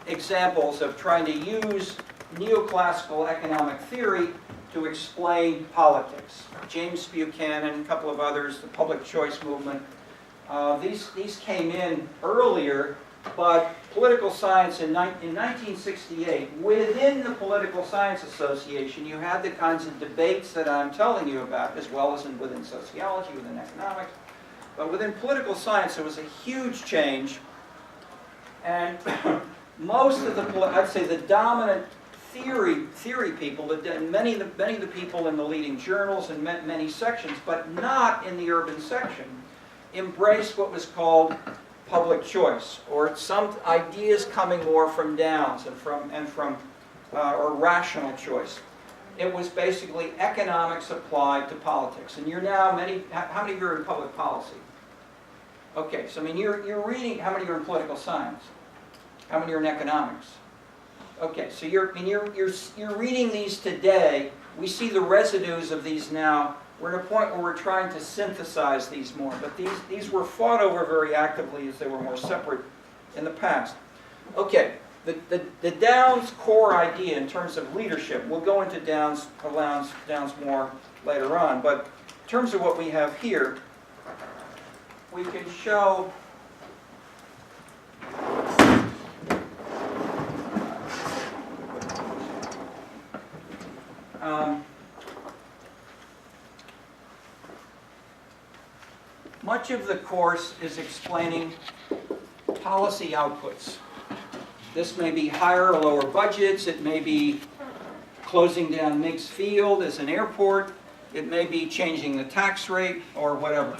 examples of trying to use neoclassical economic theory to explain politics. James Buchanan, a couple of others, the public choice movement. These came in earlier, but political science in 1968, within the Political Science Association, you had the kinds of debates that I'm telling you about, as well as within sociology, within economics. But within political science, there was a huge change, and most of the, I'd say the dominant theory people, and many of the people in the leading journals and many sections, but not in the urban section, embraced what was called public choice, or some ideas coming more from Downs or rational choice. It was basically economics applied to politics. And you're now how many of you are in public policy? Okay, so I mean you're reading. How many are in political science? How many are in economics? Okay, so you're reading these today. We see the residues of these now. We're at a point where we're trying to synthesize these more, but these were fought over very actively as they were more separate in the past. Okay, the Downs core idea in terms of leadership, we'll go into Downs more later on, but in terms of what we have here, we can show much of the course is explaining policy outputs. This may be higher or lower budgets. It may be closing down Meigs Field as an airport. It may be changing the tax rate or whatever.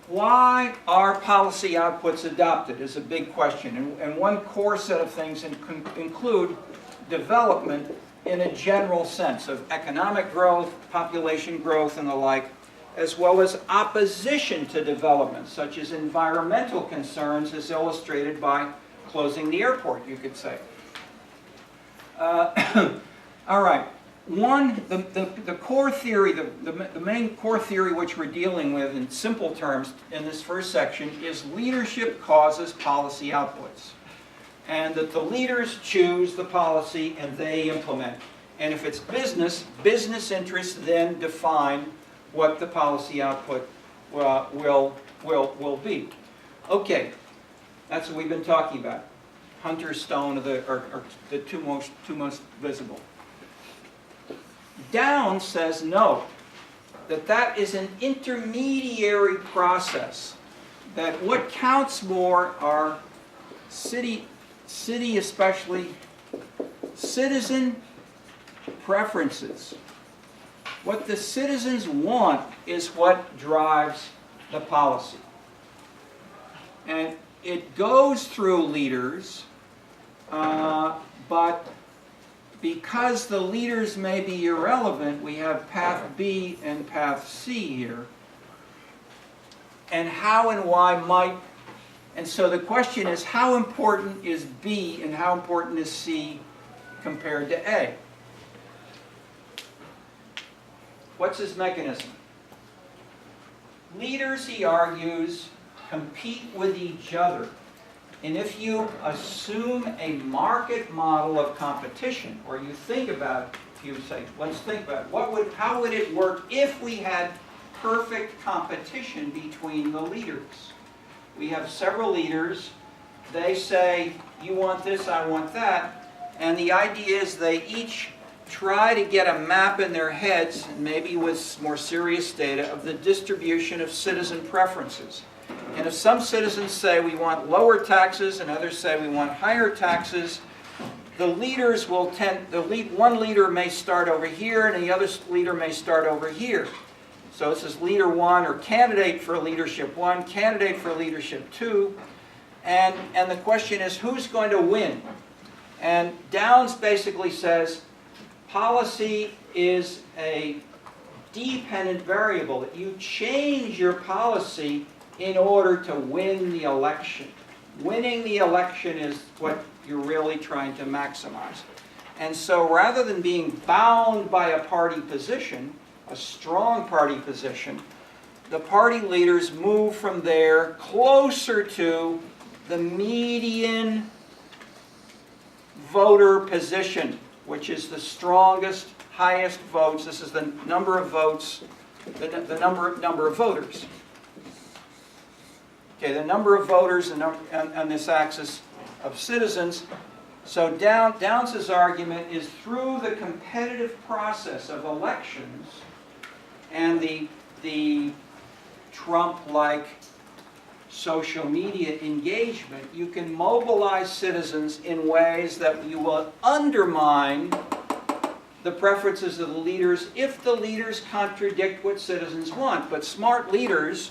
Why are policy outputs adopted is a big question. And one core set of things include development in a general sense of economic growth, population growth, and the like, as well as opposition to development, such as environmental concerns, as illustrated by closing the airport, you could say. All right. The core theory, the main core theory which we're dealing with in simple terms in this first section is leadership causes policy outputs. And that the leaders choose the policy and they implement. And if it's business interests then define what the policy output will be. Okay, that's what we've been talking about. Hunter, Stone are the two most visible. Downs says no, that is an intermediary process. That what counts more are city especially citizen preferences. What the citizens want is what drives the policy. And it goes through leaders, but because the leaders may be irrelevant, we have path B and path C here. And how and why might, and so the question is, how important is B and how important is C compared to A? What's his mechanism? Leaders, he argues, compete with each other. And if you assume a market model of competition, or you think about, if you say, let's think about it, how would it work if we had perfect competition between the leaders? We have several leaders. They say, you want this, I want that. And the idea is they each try to get a map in their heads, maybe with more serious data, of the distribution of citizen preferences. And if some citizens say we want lower taxes and others say we want higher taxes, the leaders will one leader may start over here and the other leader may start over here. So this is leader one, or candidate for leadership one, candidate for leadership two. And the question is, who's going to win? And Downs basically says, policy is a dependent variable. That you change your policy in order to win the election. Winning the election is what you're really trying to maximize. And so rather than being bound by a party position, a strong party position, the party leaders move from there closer to the median voter position, which is the strongest, highest votes. This is the number of votes, the number of voters. Okay, the number of voters on this axis of citizens. So Downes's argument is through the competitive process of elections and the Trump-like social media engagement, you can mobilize citizens in ways that you will undermine the preferences of the leaders if the leaders contradict what citizens want. But smart leaders,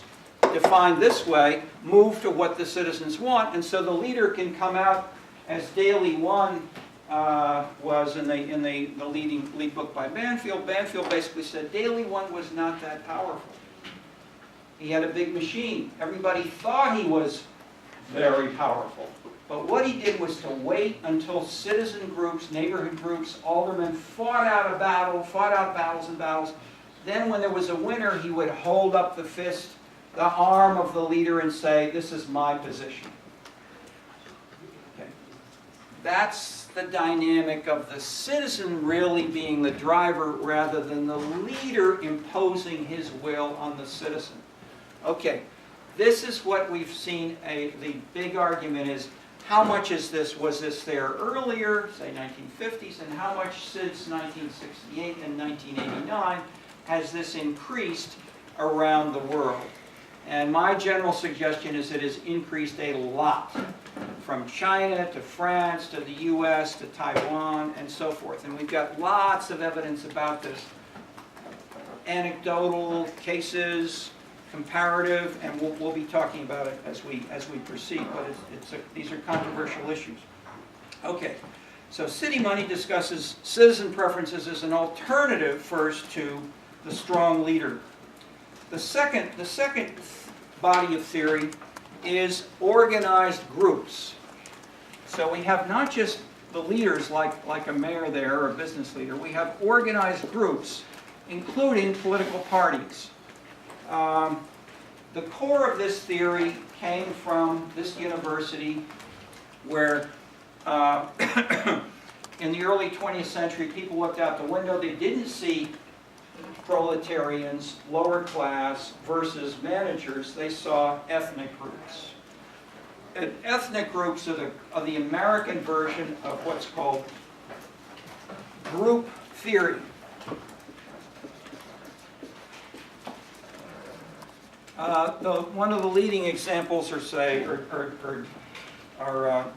defined this way, move to what the citizens want, and so the leader can come out as Daley One was in the lead book by Banfield. Banfield basically said Daley One was not that powerful. He had a big machine. Everybody thought he was very powerful. But what he did was to wait until citizen groups, neighborhood groups, aldermen fought out battles and battles. Then when there was a winner, he would hold up the fist, the arm of the leader, and say, "This is my position." Okay. That's the dynamic of the citizen really being the driver rather than the leader imposing his will on the citizen. Okay, this is what we've seen. The big argument is, how much was this there earlier, say 1950s, and how much since 1968 and 1989 has this increased around the world? And my general suggestion is it has increased a lot, from China to France to the US to Taiwan and so forth. And we've got lots of evidence about this. Anecdotal cases, comparative, and we'll be talking about it as we proceed, but these are controversial issues. Okay, so City Money discusses citizen preferences as an alternative first to the strong leader. The second body of theory is organized groups. So we have not just the leaders like a mayor there or a business leader, we have organized groups, including political parties. The core of this theory came from this university where in the early 20th century people looked out the window, they didn't see proletarians, lower class versus managers, they saw ethnic groups. And ethnic groups are the American version of what's called group theory. One of the leading examples are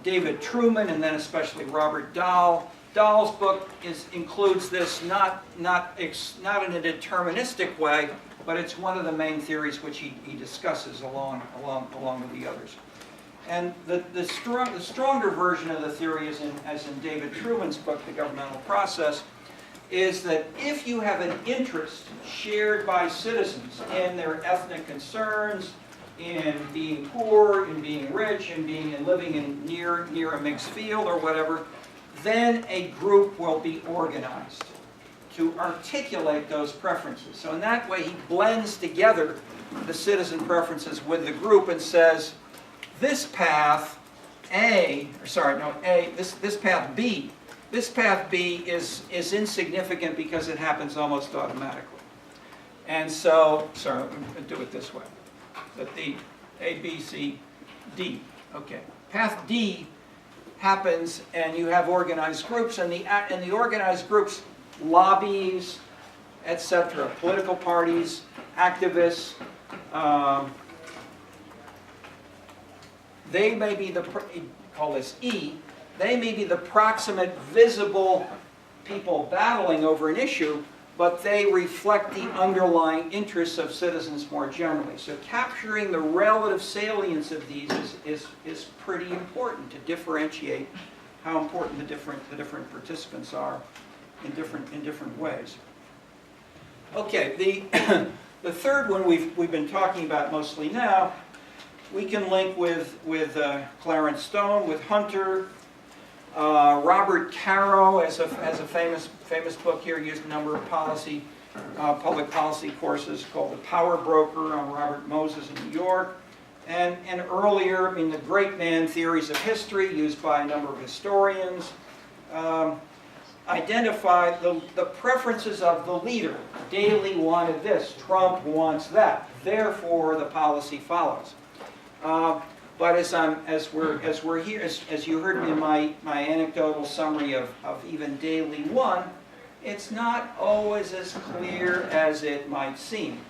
David Truman and then especially Robert Dahl. Dahl's book includes this not in a deterministic way, but it's one of the main theories which he discusses along with the others. And the stronger version of the theory, as in David Truman's book, The Governmental Process, is that if you have an interest shared by citizens in their ethnic concerns, in being poor, in being rich, in living in near a mixed field or whatever, then a group will be organized to articulate those preferences. So in that way, he blends together the citizen preferences with the group and says, this path this path B. This path B is insignificant because it happens almost automatically. And so, sorry, I'm going to do it this way. But the A, B, C, D. Okay. Path D happens and you have organized groups, and the organized groups, lobbies, etc., political parties, activists, they may be call this E, they may be the proximate, visible people battling over an issue, but they reflect the underlying interests of citizens more generally. So capturing the relative salience of these is pretty important to differentiate how important the different participants are in different ways. Okay, the third one we've been talking about mostly now, we can link with Clarence Stone, with Hunter. Robert Caro has a famous book here, used a number of public policy courses called The Power Broker on Robert Moses in New York. And earlier, the great man theories of history used by a number of historians. identify the preferences of the leader. Daley wanted this, Trump wants that, therefore the policy follows. But as we're here, as you heard in my anecdotal summary of even Daley 1, it's not always as clear as it might seem,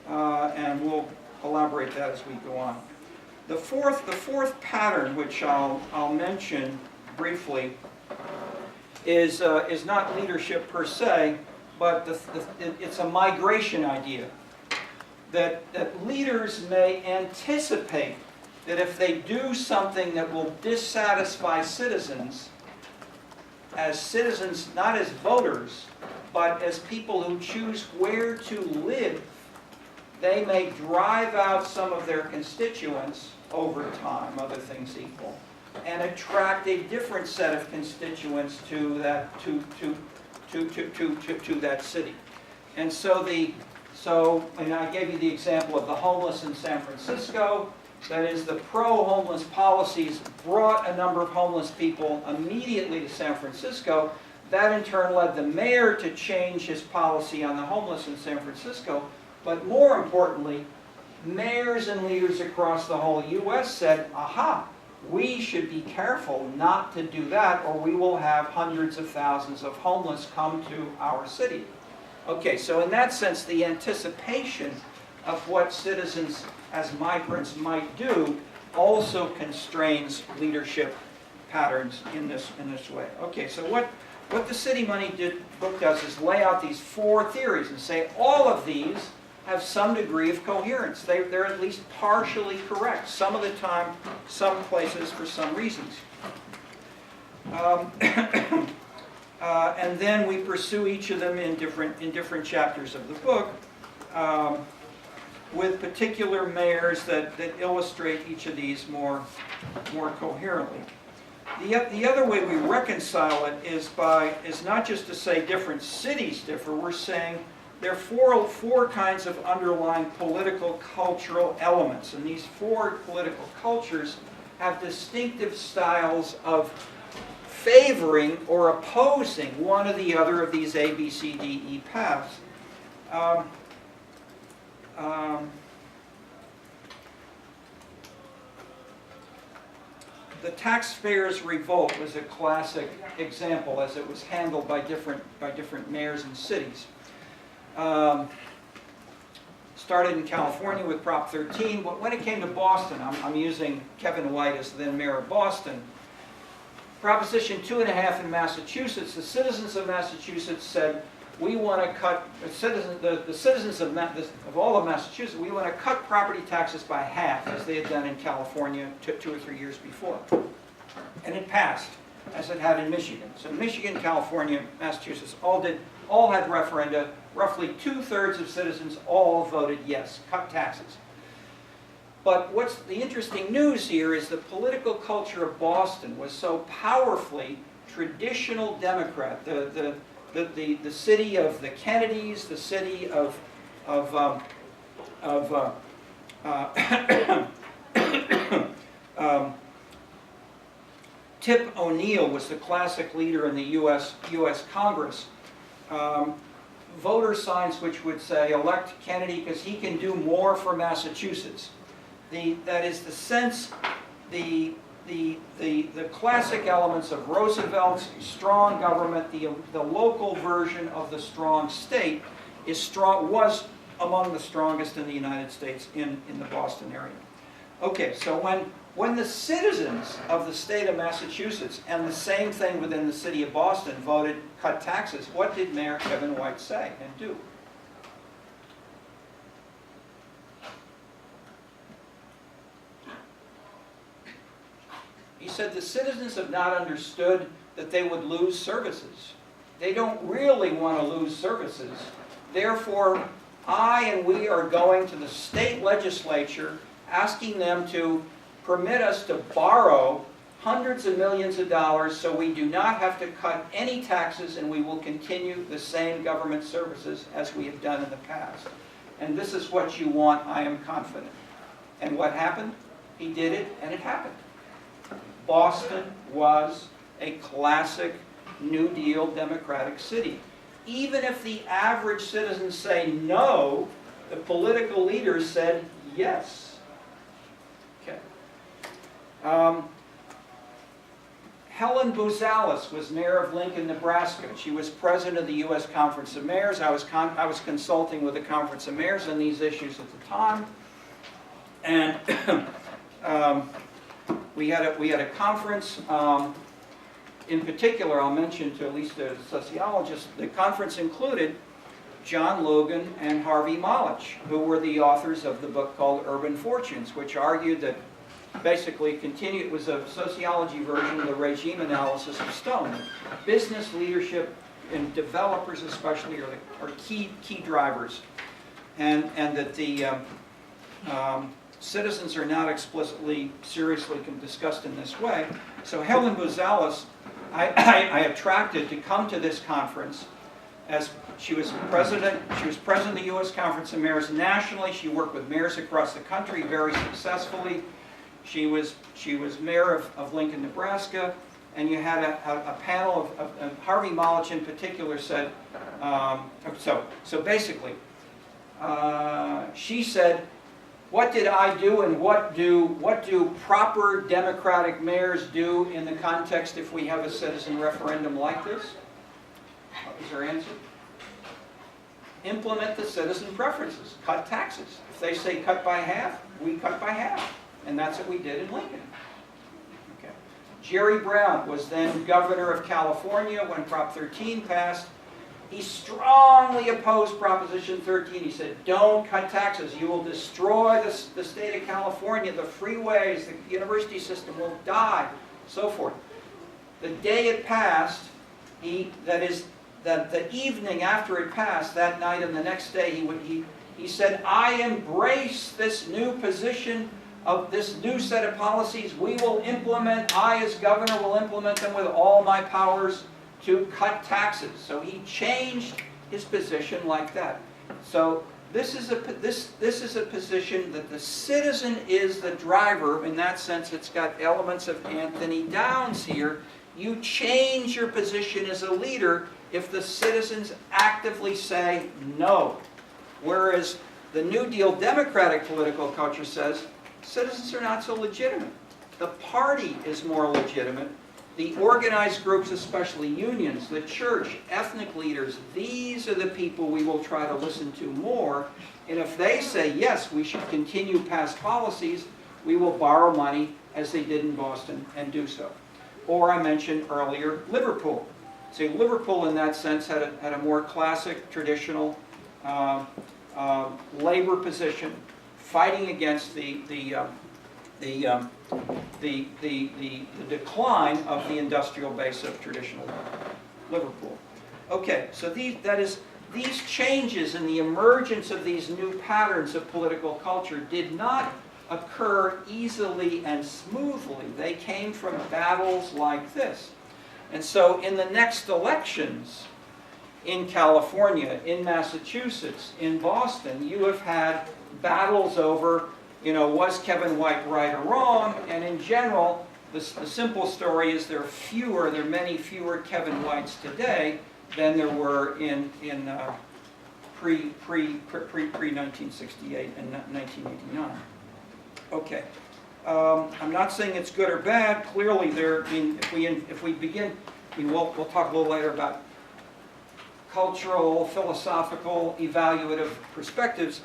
and we'll elaborate that as we go on. The fourth pattern, which I'll mention briefly, is not leadership per se, but it's a migration idea. That leaders may anticipate that if they do something that will dissatisfy citizens, not as voters, but as people who choose where to live, they may drive out some of their constituents over time, other things equal, and attract a different set of constituents to that that city. And so and I gave you the example of the homeless in San Francisco. That is, the pro-homeless policies brought a number of homeless people immediately to San Francisco. That in turn led the mayor to change his policy on the homeless in San Francisco. But more importantly, mayors and leaders across the whole U.S. said, aha, we should be careful not to do that, or we will have hundreds of thousands of homeless come to our city. Okay, so in that sense, the anticipation of what citizens as migrants might do also constrains leadership patterns in this way. Okay, so what the City Money book does is lay out these 4 theories and say all of these have some degree of coherence. They're at least partially correct, some of the time, some places, for some reasons. And then we pursue each of them in different chapters of the book, with particular mayors that illustrate each of these more coherently. The other way we reconcile it is not just to say different cities differ. We're saying there are four kinds of underlying political cultural elements, and these 4 political cultures have distinctive styles of favoring or opposing one or the other of these A, B, C, D, E paths. The taxpayers' revolt was a classic example, as it was handled by different mayors and cities. Started in California with Prop 13, but when it came to Boston, I'm using Kevin White as the then mayor of Boston, Proposition 2.5 in Massachusetts, the citizens of Massachusetts said, we want to cut, the citizens of all of Massachusetts, we want to cut property taxes by half, as they had done in California 2 or 3 years before. And it passed, as it had in Michigan. So Michigan, California, Massachusetts all had referenda. Roughly 2/3 of citizens all voted yes, cut taxes. But what's the interesting news here is the political culture of Boston was so powerfully traditional Democrat. The city of the Kennedys, the city of Tip O'Neill was the classic leader in the U.S. Congress. Voter signs which would say, elect Kennedy because he can do more for Massachusetts. That is the sense, the classic elements of Roosevelt's strong government, the local version of the strong state, was among the strongest in the United States in the Boston area. Okay, so when the citizens of the state of Massachusetts, and the same thing within the city of Boston, voted cut taxes, what did Mayor Kevin White say and do? He said the citizens have not understood that they would lose services. They don't really want to lose services. Therefore, I and we are going to the state legislature asking them to permit us to borrow hundreds of millions of dollars so we do not have to cut any taxes and we will continue the same government services as we have done in the past. And this is what you want, I am confident. And what happened? He did it, and it happened. Boston was a classic New Deal democratic city. Even if the average citizens say no, the political leaders said yes. Okay. Helen Boozalis was mayor of Lincoln, Nebraska. She was president of the U.S. Conference of Mayors. I was consulting with the Conference of Mayors on these issues at the time. And we had a conference. In particular, I'll mention to at least a sociologist, the conference included John Logan and Harvey Malich, who were the authors of the book called Urban Fortunes, which argued that basically it was a sociology version of the regime analysis of Stone. Business leadership and developers especially are key drivers, and that the citizens are not explicitly, seriously discussed in this way. So Helen Boozalis, I attracted to come to this conference as she was president of the U.S. Conference of Mayors nationally. She worked with mayors across the country very successfully. She was mayor of Lincoln, Nebraska, and you had a panel of Harvey Malich in particular said, so basically, she said, what did I do and what do proper democratic mayors do in the context if we have a citizen referendum like this? What was her answer? Implement the citizen preferences, cut taxes. If they say cut by half, we cut by half. And that's what we did in Lincoln. Okay. Jerry Brown was then governor of California when Prop 13 passed. He strongly opposed Proposition 13. He said, don't cut taxes. You will destroy the state of California, the freeways, the university system will die, so forth. The day it passed, the evening after it passed, that night and the next day, he said, I embrace this new position of this new set of policies. We will implement, I as governor will implement them with all my powers to cut taxes. So he changed his position like that. So this is a position that the citizen is the driver. In that sense, it's got elements of Anthony Downs here. You change your position as a leader if the citizens actively say no. Whereas the New Deal democratic political culture says, citizens are not so legitimate. The party is more legitimate. The organized groups, especially unions, the church, ethnic leaders, these are the people we will try to listen to more. And if they say, yes, we should continue past policies, we will borrow money, as they did in Boston, and do so. Or I mentioned earlier, Liverpool. See, Liverpool in that sense had a more classic, traditional labor position, fighting against the decline of the industrial base of traditional Liverpool. Okay, so these changes and the emergence of these new patterns of political culture did not occur easily and smoothly. They came from battles like this. And so in the next elections, in California, in Massachusetts, in Boston, you have had battles over, was Kevin White right or wrong? And in general, the simple story is there are many fewer Kevin Whites today than there were in pre-1968 and 1989. Okay. I'm not saying it's good or bad. Clearly, if we begin, we'll talk a little later about cultural, philosophical, evaluative perspectives.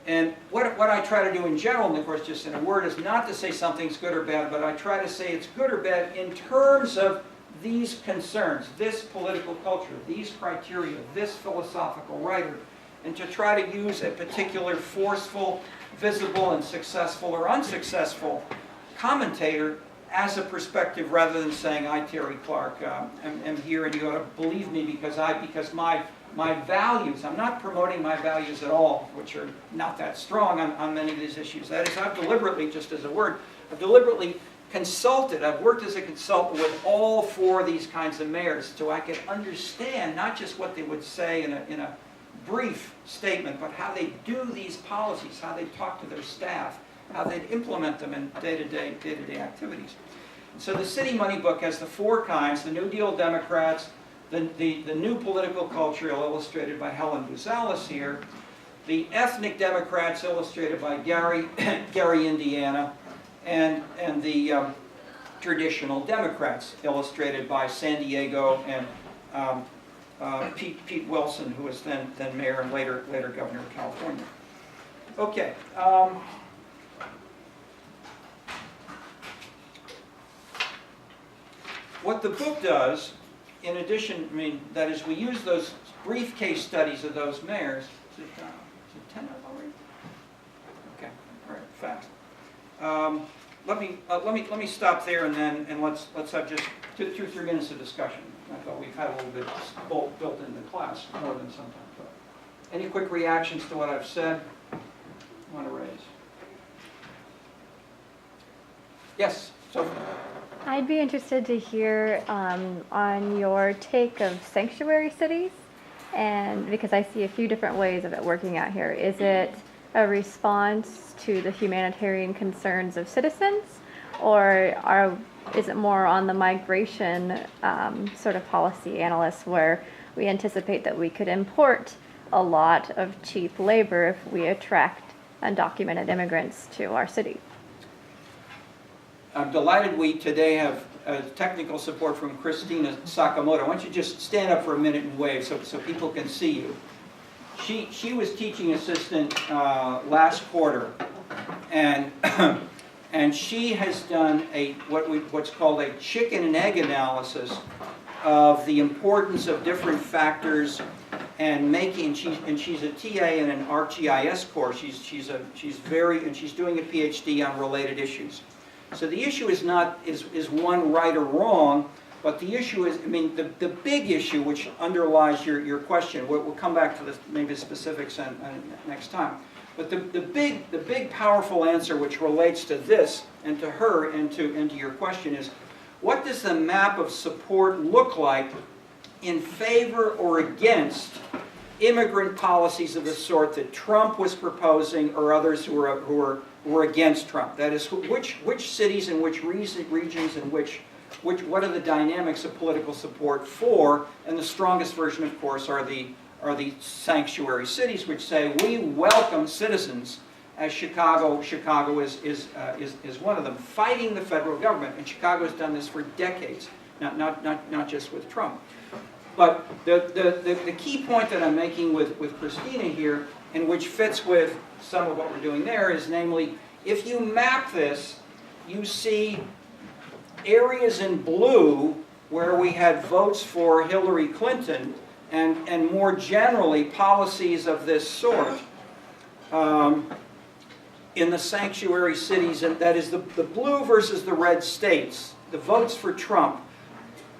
And what I try to do in general, and of course just in a word, is not to say something's good or bad, but I try to say it's good or bad in terms of these concerns, this political culture, these criteria, this philosophical writer, and to try to use a particular forceful, visible, and successful or unsuccessful commentator as a perspective rather than saying, I, Terry Clark, am here and you ought to believe me because my values, I'm not promoting my values at all, which are not that strong on many of these issues. That is, I've deliberately, just as a word, I've deliberately consulted, I've worked as a consultant with all four of these kinds of mayors so I could understand not just what they would say in a brief statement, but how they do these policies, how they talk to their staff, how they'd implement them in day-to-day activities. And so the City Money book has the four kinds: the New Deal Democrats, the new political culture illustrated by Helen Buzales here, the ethnic Democrats illustrated by Gary Indiana, and the traditional Democrats illustrated by San Diego and Pete Wilson, who was then mayor and later governor of California. Okay. What the book does, in addition, I mean, that is, we use those brief case studies of those mayors. Is it 10 already? Okay, all right, fast. Let me stop there, and let's have just 2-3 minutes of discussion. I thought we've had a little bit built into class, more than sometimes. But any quick reactions to what I've said? Want to raise? Yes, Sophie. I'd be interested to hear on your take of sanctuary cities, and because I see a few different ways of it working out here. Is it a response to the humanitarian concerns of citizens, or is it more on the migration sort of policy analysts, where we anticipate that we could import a lot of cheap labor if we attract undocumented immigrants to our city? I'm delighted we today have technical support from Christina Sakamoto. Why don't you just stand up for a minute and wave so people can see you. She was teaching assistant last quarter, and and she has done what's called a chicken and egg analysis of the importance of different factors and she's a TA in an ArcGIS course. She's doing a PhD on related issues. So the issue is not one right or wrong, but the issue is, I mean, the big issue which underlies your question. We'll come back to maybe specifics next time. But the big powerful answer which relates to this and to her and to your question is, what does the map of support look like in favor or against immigrant policies of the sort that Trump was proposing, or others who were against Trump? That is, which cities and which regions and what are the dynamics of political support for? And the strongest version, of course, are the sanctuary cities, which say we welcome citizens, as Chicago is one of them, fighting the federal government. And Chicago has done this for decades, not just with Trump. But the key point that I'm making with Christina here, and which fits with some of what we're doing there, is namely, if you map this, you see areas in blue where we had votes for Hillary Clinton, and more generally policies of this sort in the sanctuary cities, and that is the blue versus the red states. The votes for Trump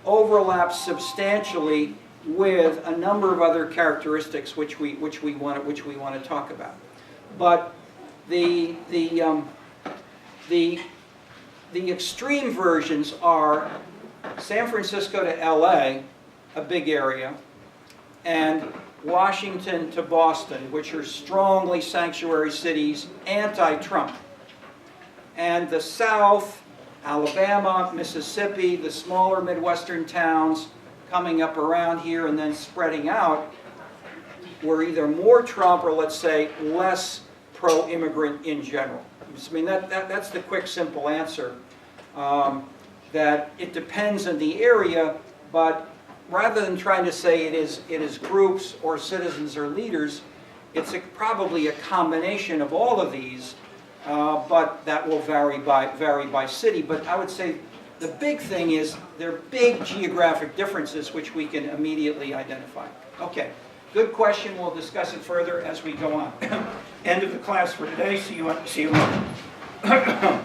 overlaps substantially with a number of other characteristics which we want to talk about. But the extreme versions are San Francisco to LA, a big area, and Washington to Boston, which are strongly sanctuary cities, anti-Trump. And the South, Alabama, Mississippi, the smaller Midwestern towns coming up around here and then spreading out, were either more Trump or, let's say, less pro-immigrant in general. I mean, that's the quick, simple answer. That it depends on the area, but rather than trying to say it is groups or citizens or leaders, it's probably a combination of all of these, but that will vary by city. But I would say the big thing is there are big geographic differences which we can immediately identify. Okay, good question. We'll discuss it further as we go on. End of the class for today. See you later.